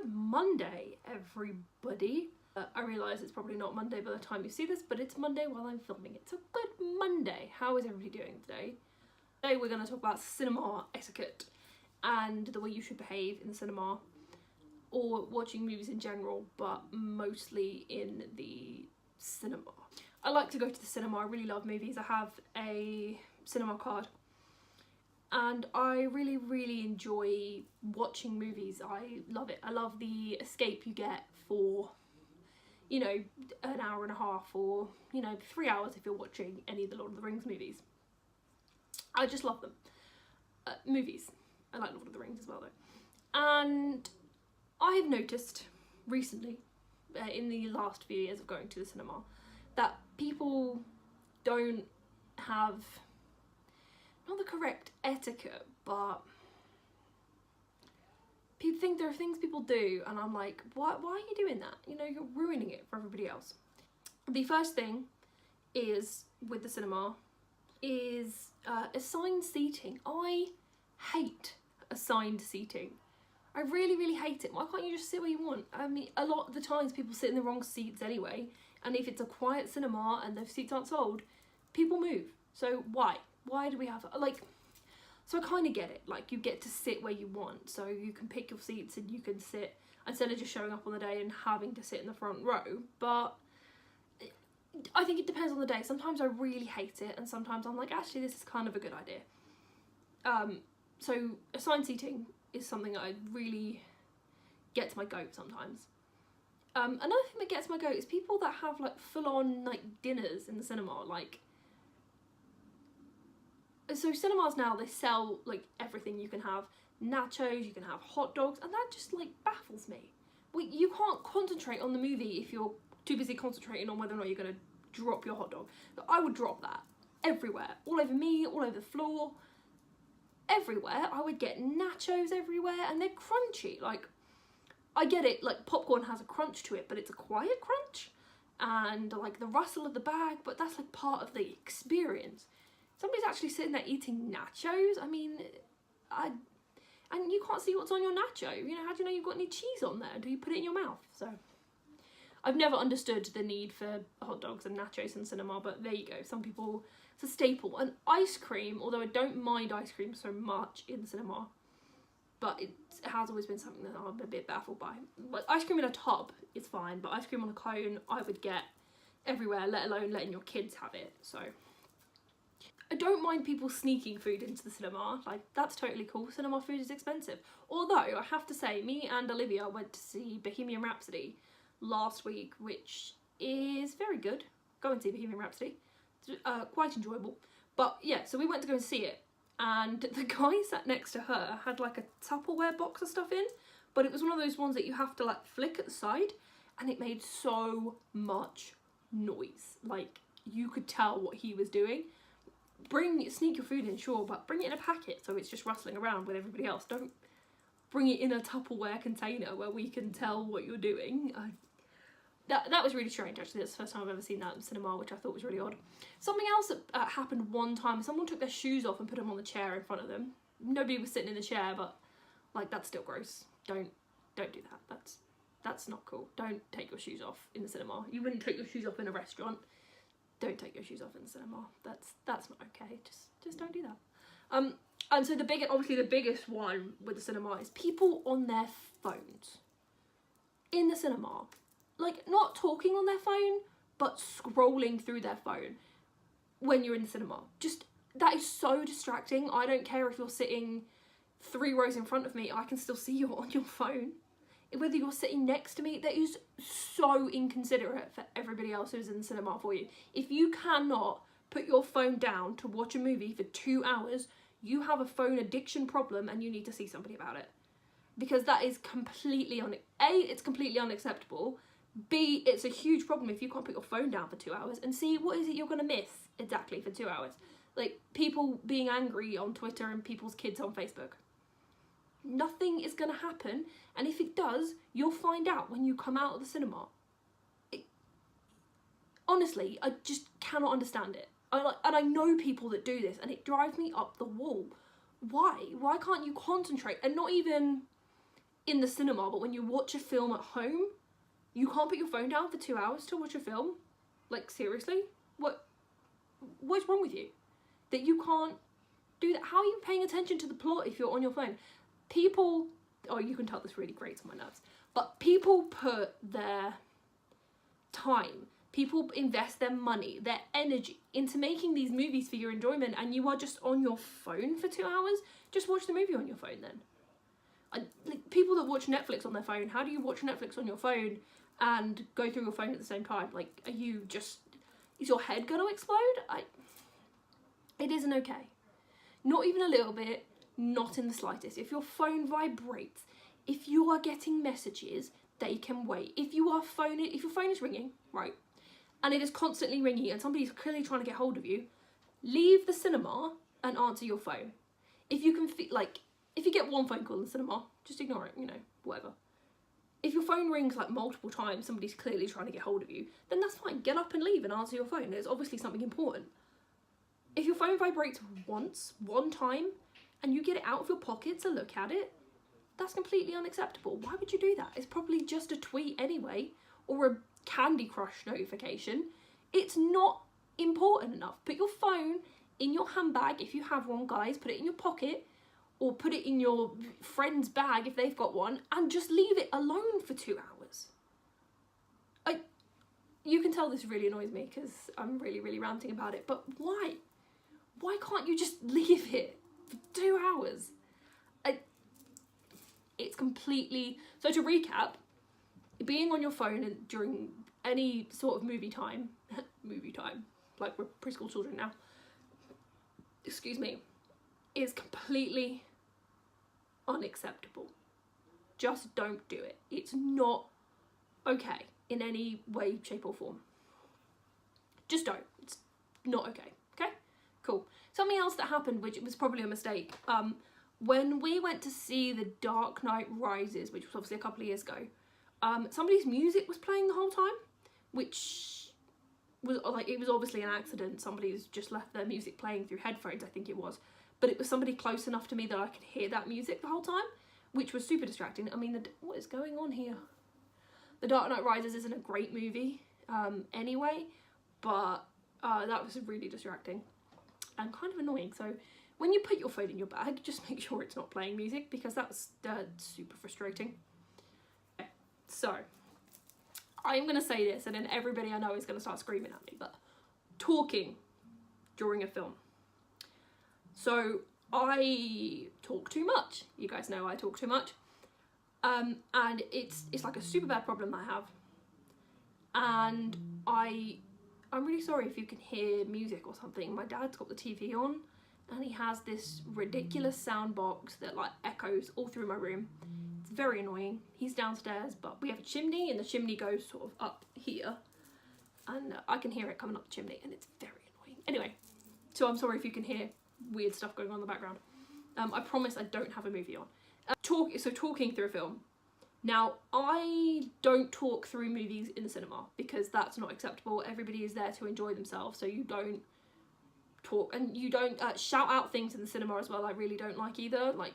Good Monday, everybody. I realise it's probably not Monday by the time you see this, but it's Monday while I'm filming it. So good Monday. How is everybody doing today? Today we're going to talk about cinema etiquette and the way you should behave in the cinema, or watching movies in general, but mostly in the cinema. I like to go to the cinema. I really love movies. I have a cinema card. And I really enjoy watching movies. I love it. I love the escape you get for, you know, an hour and a half or, you know, 3 hours if you're watching any of the Lord of the Rings movies. I just love them. Movies. I like Lord of the Rings as well though. And I have noticed recently, in the last few years of going to the cinema, that people don't have not the correct etiquette, but people think there are things people do, and I'm like, why are you doing that? You know, you're ruining it for everybody else. The first thing is, with the cinema, is assigned seating. I hate assigned seating. I really hate it. Why can't you just sit where you want? I mean, a lot of the times people sit in the wrong seats anyway, and if it's a quiet cinema and those seats aren't sold, people move. So why? Why do we have, like, so I kind of get it, like, you get to sit where you want, so you can pick your seats and you can sit, instead of just showing up on the day and having to sit in the front row. But I think it depends on the day. Sometimes I really hate it, and sometimes I'm like, actually this is kind of a good idea. So assigned seating is something that I really gets my goat sometimes. Another thing that gets my goat is people that have, like, full-on, like, dinners in the cinema, like, so cinemas now, they sell, like, everything. You can have nachos, you can have hot dogs, and that just, like, baffles me. Well, you can't concentrate on the movie if you're too busy concentrating on whether or not you're going to drop your hot dog. But I would drop that everywhere, all over me, all over the floor, everywhere. I would get nachos everywhere, and they're crunchy. Like, I get it, like, popcorn has a crunch to it, but it's a quiet crunch, and, like, the rustle of the bag, but that's, like, part of the experience. Somebody's actually sitting there eating nachos. I mean, and you can't see what's on your nacho. You know, how do you know you've got any cheese on there? Do you put it in your mouth? So, I've never understood the need for hot dogs and nachos in cinema, but there you go. Some people, it's a staple. And ice cream, although I don't mind ice cream so much in the cinema, but it has always been something that I'm a bit baffled by. But ice cream in a tub is fine, but ice cream on a cone I would get everywhere, let alone letting your kids have it. So I don't mind people sneaking food into the cinema, like, that's totally cool. Cinema food is expensive. Although, I have to say, me and Olivia went to see Bohemian Rhapsody last week, which is very good. Go and see Bohemian Rhapsody. It's quite enjoyable. But yeah, so we went to go and see it, and the guy sat next to her had, like, a Tupperware box of stuff in, but it was one of those ones that you have to, like, flick at the side, and it made so much noise. Like, you could tell what he was doing. Sneak your food in, sure, but bring it in a packet so it's just rustling around with everybody else. Don't bring it in a Tupperware container where we can tell what you're doing. That was really strange, actually. That's the first time I've ever seen that in cinema, which I thought was really odd. Something else that happened one time, someone took their shoes off and put them on the chair in front of them. Nobody was sitting in the chair, but, like, that's still gross. Don't do that. That's not cool. Don't take your shoes off in the cinema. You wouldn't take your shoes off in a restaurant. Don't take your shoes off in the cinema. That's not okay. Just don't do that. And so obviously the biggest one with the cinema is people on their phones in the cinema, like, not talking on their phone, but scrolling through their phone when you're in the cinema. Just, that is so distracting. I don't care if you're sitting 3 rows in front of me, I can still see you on your phone. Whether you're sitting next to me, that is so inconsiderate for everybody else who's in the cinema for you. If you cannot put your phone down to watch a movie for 2 hours, you have a phone addiction problem and you need to see somebody about it. Because that is completely, it's completely unacceptable. B, it's a huge problem if you can't put your phone down for 2 hours. And C, what is it you're going to miss exactly for 2 hours? Like, people being angry on Twitter and people's kids on Facebook. Nothing is going to happen, and if it does, you'll find out when you come out of the cinema. Honestly, I just cannot understand it. And I know people that do this, and it drives me up the wall. Why? Why can't you concentrate? And not even in the cinema, but when you watch a film at home, you can't put your phone down for 2 hours to watch a film? Like, seriously? What's wrong with you? That you can't do that? How are you paying attention to the plot if you're on your phone? People, oh, you can tell this really grates on my nerves, but people put their time, people invest their money, their energy into making these movies for your enjoyment, and you are just on your phone for 2 hours? Just watch the movie on your phone then. Like, people that watch Netflix on their phone, how do you watch Netflix on your phone and go through your phone at the same time? Like, are you just, is your head gonna explode? It isn't okay. Not even a little bit, not in the slightest. If your phone vibrates, if you are getting messages, they can wait. If your phone is ringing, right, and it is constantly ringing and somebody's clearly trying to get hold of you, leave the cinema and answer your phone. If you can if you get one phone call in the cinema, just ignore it, you know, whatever. If your phone rings like multiple times, somebody's clearly trying to get hold of you, then that's fine. Get up and leave and answer your phone. There's obviously something important. If your phone vibrates once, one time, and you get it out of your pocket to look at it, that's completely unacceptable. Why would you do that? It's probably just a tweet anyway, or a Candy Crush notification. It's not important enough. Put your phone in your handbag if you have one, guys. Put it in your pocket, or put it in your friend's bag if they've got one, and just leave it alone for 2 hours. You can tell this really annoys me because I'm really, really ranting about it, but why? Why can't you just leave it for 2 hours? It's completely... So to recap, being on your phone during any sort of movie time, like we're preschool children now, excuse me, is completely unacceptable. Just don't do it. It's not okay in any way, shape or form. Just don't. It's not okay. Okay? Cool. Something else that happened, which was probably a mistake, when we went to see The Dark Knight Rises, which was obviously a couple of years ago, somebody's music was playing the whole time, which was like, it was obviously an accident. Somebody's just left their music playing through headphones, I think it was. But it was somebody close enough to me that I could hear that music the whole time, which was super distracting. I mean, what is going on here? The Dark Knight Rises isn't a great movie anyway, but that was really distracting and kind of annoying. So when you put your phone in your bag, just make sure it's not playing music, because that's super frustrating. Okay, so I'm going to say this, and then everybody I know is going to start screaming at me, but talking during a film. So I talk too much. You guys know I talk too much. And it's like a super bad problem I have. And I'm really sorry if you can hear music or something. My dad's got the TV on, and he has this ridiculous sound box that like echoes all through my room. It's very annoying. He's downstairs, but we have a chimney, and the chimney goes sort of up here, and I can hear it coming up the chimney, and it's very annoying. Anyway, so I'm sorry if you can hear weird stuff going on in the background. I promise I don't have a movie on. Talking through a film. Now, I don't talk through movies in the cinema because that's not acceptable. Everybody is there to enjoy themselves, so you don't talk, and you don't shout out things in the cinema as well. I really don't like either. Like,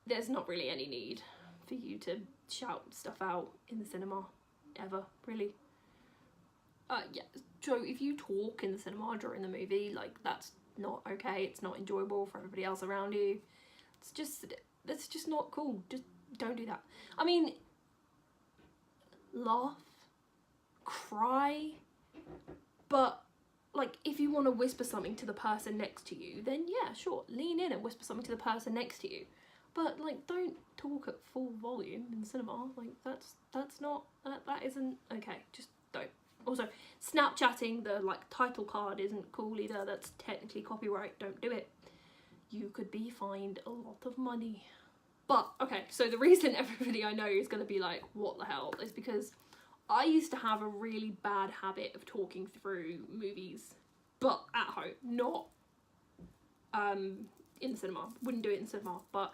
there's not really any need for you to shout stuff out in the cinema, ever, really. Yeah, so if you talk in the cinema during the movie, like, that's not okay. It's not enjoyable for everybody else around you. That's just not cool. Just don't do that. I mean, laugh, cry, but like, if you want to whisper something to the person next to you, then yeah, sure, lean in and whisper something to the person next to you. But like, don't talk at full volume in the cinema. Like, that's not, that isn't okay. Just don't. Also, Snapchatting the like title card isn't cool either. That's technically copyright. Don't do it. You could be fined a lot of money. But okay, so the reason everybody I know is going to be like, what the hell, is because I used to have a really bad habit of talking through movies, but at home, not in the cinema. Wouldn't do it in the cinema, but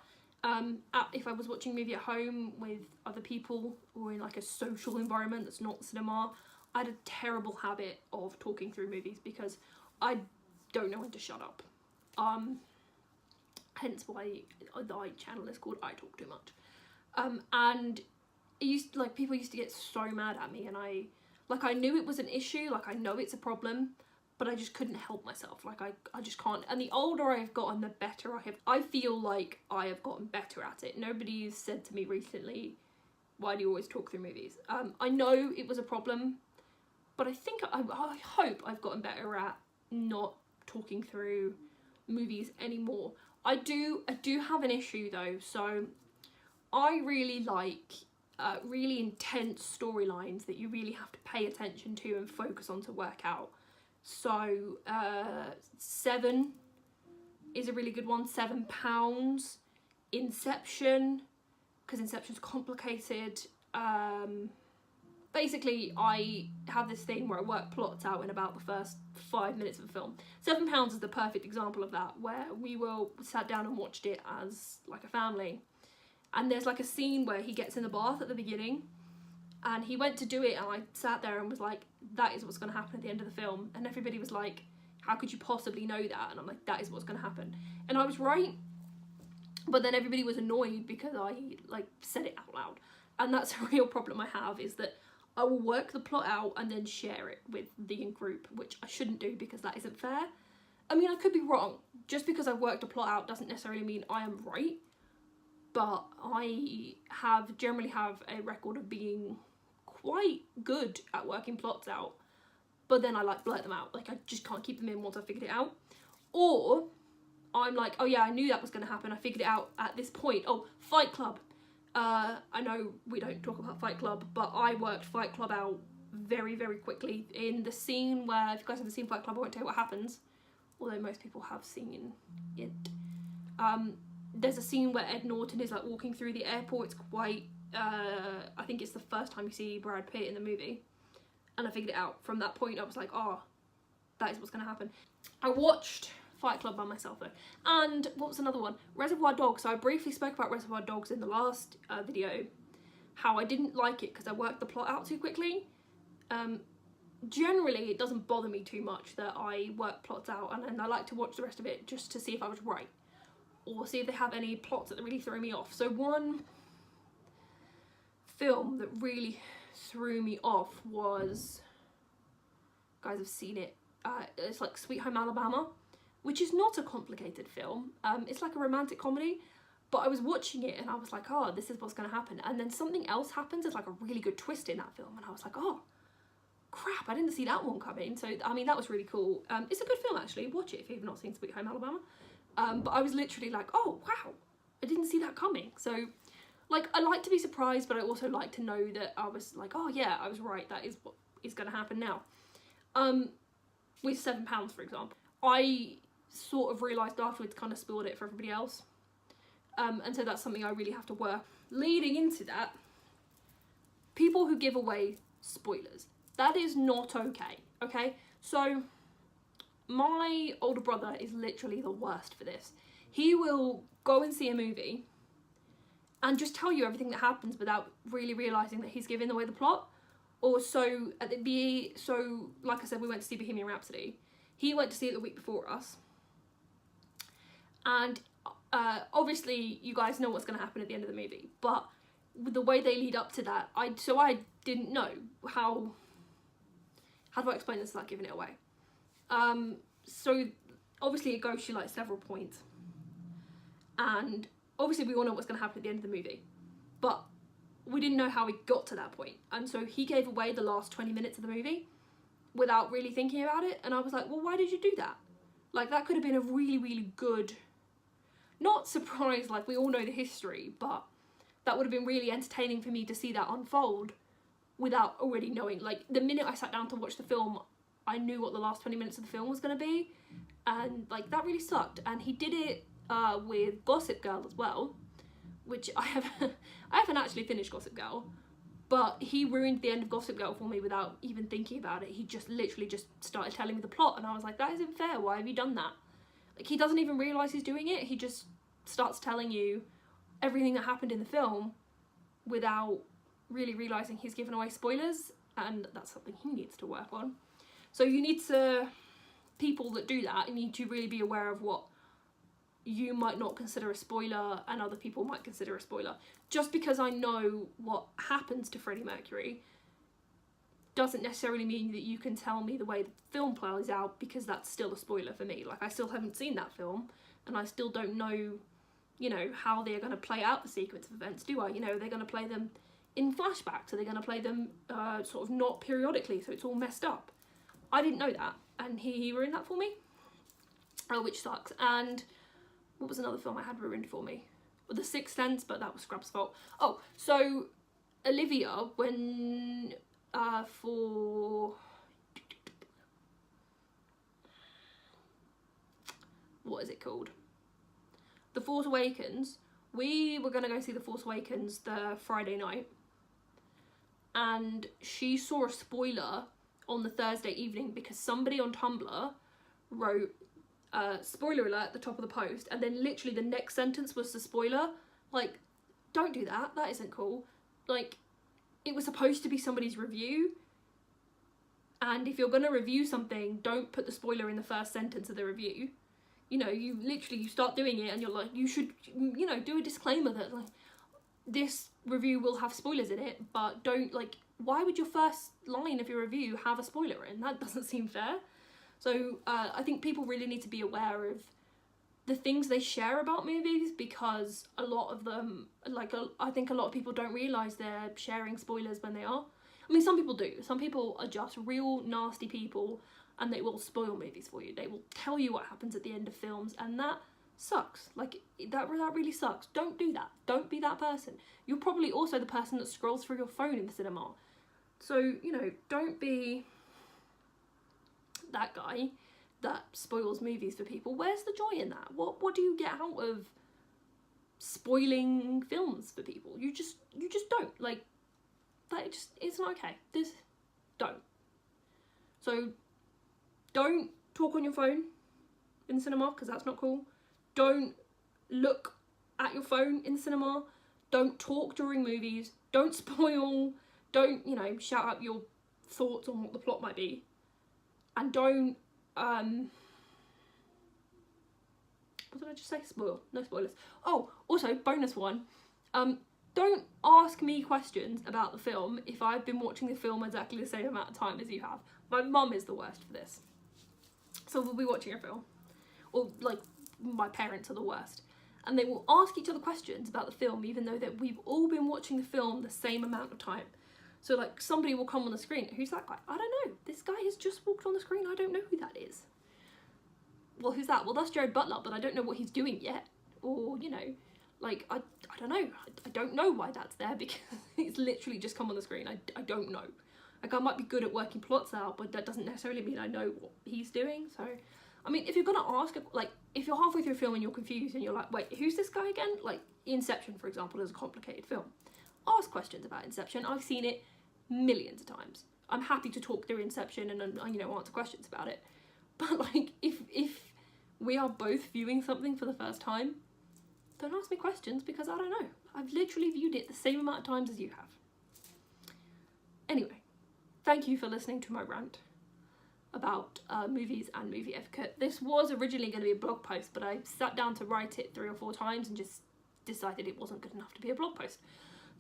if I was watching a movie at home with other people or in like a social environment that's not the cinema, I had a terrible habit of talking through movies because I don't know when to shut up. Hence why the channel is called I Talk Too Much. And it used, like, people used to get so mad at me, and I knew it was an issue, like I know it's a problem, but I just couldn't help myself. Like I just can't. And the older I've gotten, the better I feel like I have gotten better at it. Nobody's said to me recently, why do you always talk through movies? I know it was a problem, but I think, I hope I've gotten better at not talking through movies anymore. I do have an issue though. So I really like really intense storylines that you really have to pay attention to and focus on to work out. So Seven is a really good one. £7. Inception, because Inception's complicated. Basically, I have this thing where I work plots out in about the first 5 minutes of a film. £7 is the perfect example of that, where we sat down and watched it as like a family. And there's like a scene where he gets in the bath at the beginning, and he went to do it, and I sat there and was like, that is what's going to happen at the end of the film. And everybody was like, how could you possibly know that? And I'm like, that is what's going to happen. And I was right, but then everybody was annoyed because I like said it out loud. And that's a real problem I have, is that I will work the plot out and then share it with the group, which I shouldn't do because that isn't fair. I mean, I could be wrong. Just because I've worked a plot out doesn't necessarily mean I am right. But I generally have a record of being quite good at working plots out, but then I like blurt them out. Like I just can't keep them in once I figured it out. Or I'm like, oh yeah, I knew that was going to happen. I figured it out at this point. Oh, Fight Club. I know we don't talk about Fight Club, but I worked Fight Club out very, very quickly. In the scene where, if you guys haven't seen Fight Club, I won't tell you what happens, although most people have seen it. There's a scene where Ed Norton is like walking through the airport. It's quite, I think it's the first time you see Brad Pitt in the movie. And I figured it out. From that point, I was like, oh, that is what's going to happen. I watched Fight Club by myself though. And what was another one? Reservoir Dogs. So I briefly spoke about Reservoir Dogs in the last video. How I didn't like it because I worked the plot out too quickly. Generally, it doesn't bother me too much that I work plots out, and then I like to watch the rest of it just to see if I was right, or see if they have any plots that really throw me off. So one film that really threw me off was, you guys have seen it, it's like Sweet Home Alabama, which is not a complicated film. It's like a romantic comedy, but I was watching it and I was like, oh, this is what's going to happen. And then something else happens. It's like a really good twist in that film, and I was like, oh crap, I didn't see that one coming. So I mean, that was really cool. It's a good film actually. Watch it if you've not seen Sweet Home Alabama. But I was literally like, oh wow, I didn't see that coming. So like, I like to be surprised, but I also like to know that I was like, oh yeah, I was right, that is what is going to happen now. With £7, for example, I sort of realised afterwards, kind of spoiled it for everybody else. And so that's something I really have to work. Leading into that, people who give away spoilers, that is not okay, okay? So my older brother is literally the worst for this. He will go and see a movie and just tell you everything that happens without really realising that he's giving away the plot. Or so, like I said, we went to see Bohemian Rhapsody. He went to see it the week before us. And obviously you guys know what's going to happen at the end of the movie. But with the way they lead up to that, I didn't know how do I explain this without giving it away? So obviously it goes through like several points, and obviously we all know what's going to happen at the end of the movie, but we didn't know how we got to that point. And so he gave away the last 20 minutes of the movie without really thinking about it, and I was like, well, why did you do that? Like, that could have been a really, really good, not surprise, like we all know the history, but that would have been really entertaining for me to see that unfold without already knowing. Like, the minute I sat down to watch the film, I knew what the last 20 minutes of the film was going to be, and like, that really sucked. And he did it with Gossip Girl as well, which I haven't actually finished Gossip Girl, but he ruined the end of Gossip Girl for me without even thinking about it. He just literally just started telling me the plot, and I was like, that isn't fair, why have you done that? Like, he doesn't even realise he's doing it, he just starts telling you everything that happened in the film without really realising he's given away spoilers, and that's something he needs to work on. So you need to, people that do that, you need to really be aware of what you might not consider a spoiler and other people might consider a spoiler. Just because I know what happens to Freddie Mercury doesn't necessarily mean that you can tell me the way the film plays out, because that's still a spoiler for me. Like, I still haven't seen that film, and I still don't know, you know, how they're going to play out the sequence of events, do I? You know, they're going to play them in flashbacks, so they're going to play them sort of not periodically, so it's all messed up. I didn't know that, and he ruined that for me, which sucks. And what was another film I had ruined for me? Well, The Sixth Sense, but that was Scrub's fault. Oh, so Olivia, when for what is it called? The Force Awakens. We were going to go see The Force Awakens the Friday night, and she saw a spoiler on the Thursday evening because somebody on Tumblr wrote spoiler alert at the top of the post, and then literally the next sentence was the spoiler. Like, don't do that. That isn't cool. Like, it was supposed to be somebody's review, and if you're gonna review something, don't put the spoiler in the first sentence of the review. You know, you start doing it and you're like, you should, you know, do a disclaimer that, like, this review will have spoilers in it, but don't, like, why would your first line of your review have a spoiler in? That doesn't seem fair. So I think people really need to be aware of the things they share about movies, because a lot of them, like, I think a lot of people don't realise they're sharing spoilers when they are. I mean, some people do. Some people are just real nasty people, and they will spoil movies for you. They will tell you what happens at the end of films, and that sucks. Like, that really sucks. Don't do that. Don't be that person. You're probably also the person that scrolls through your phone in the cinema. So, you know, don't be that guy that spoils movies for people. Where's the joy in that? What do you get out of spoiling films for people? You just don't. Like, that it's not okay. Don't. So don't talk on your phone in the cinema, because that's not cool. Don't look at your phone in the cinema. Don't talk during movies. Don't spoil. Don't, you know, shout out your thoughts on what the plot might be. And don't, what did I just say? Spoil. No spoilers. Oh, also, bonus one. Don't ask me questions about the film if I've been watching the film exactly the same amount of time as you have. My mum is the worst for this. So we'll be watching a film, or, like, my parents are the worst, and they will ask each other questions about the film even though that we've all been watching the film the same amount of time. So, like, somebody will come on the screen. Who's that guy? I don't know. This guy has just walked on the screen. I don't know who that is. Well, who's that? Well, that's Jared Butler, but I don't know what he's doing yet. Or, you know, like, I don't know. I don't know why that's there, because it's literally just come on the screen. I don't know. Like, I might be good at working plots out, but that doesn't necessarily mean I know what he's doing. So, I mean, if you're gonna ask, like, if you're halfway through a film and you're confused and you're like, wait, who's this guy again? Like, Inception, for example, is a complicated film. Ask questions about Inception. I've seen it millions of times. I'm happy to talk through Inception and, you know, answer questions about it. But, like, if we are both viewing something for the first time, don't ask me questions, because I don't know. I've literally viewed it the same amount of times as you have. Anyway, thank you for listening to my rant about movies and movie etiquette. This was originally going to be a blog post, but I sat down to write it 3 or 4 times and just decided it wasn't good enough to be a blog post.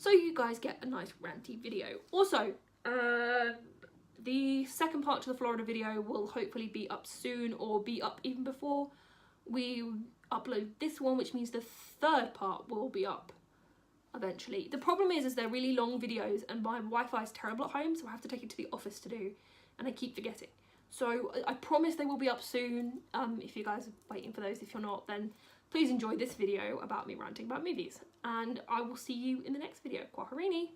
So you guys get a nice ranty video. Also, the second part to the Florida video will hopefully be up soon, or be up even before we upload this one, which means the third part will be up eventually. The problem is they're really long videos, and my Wi-Fi is terrible at home, so I have to take it to the office to do, and I keep forgetting. So I promise they will be up soon. If you guys are waiting for those. If you're not, then please enjoy this video about me ranting about movies, and I will see you in the next video. Kwaherini!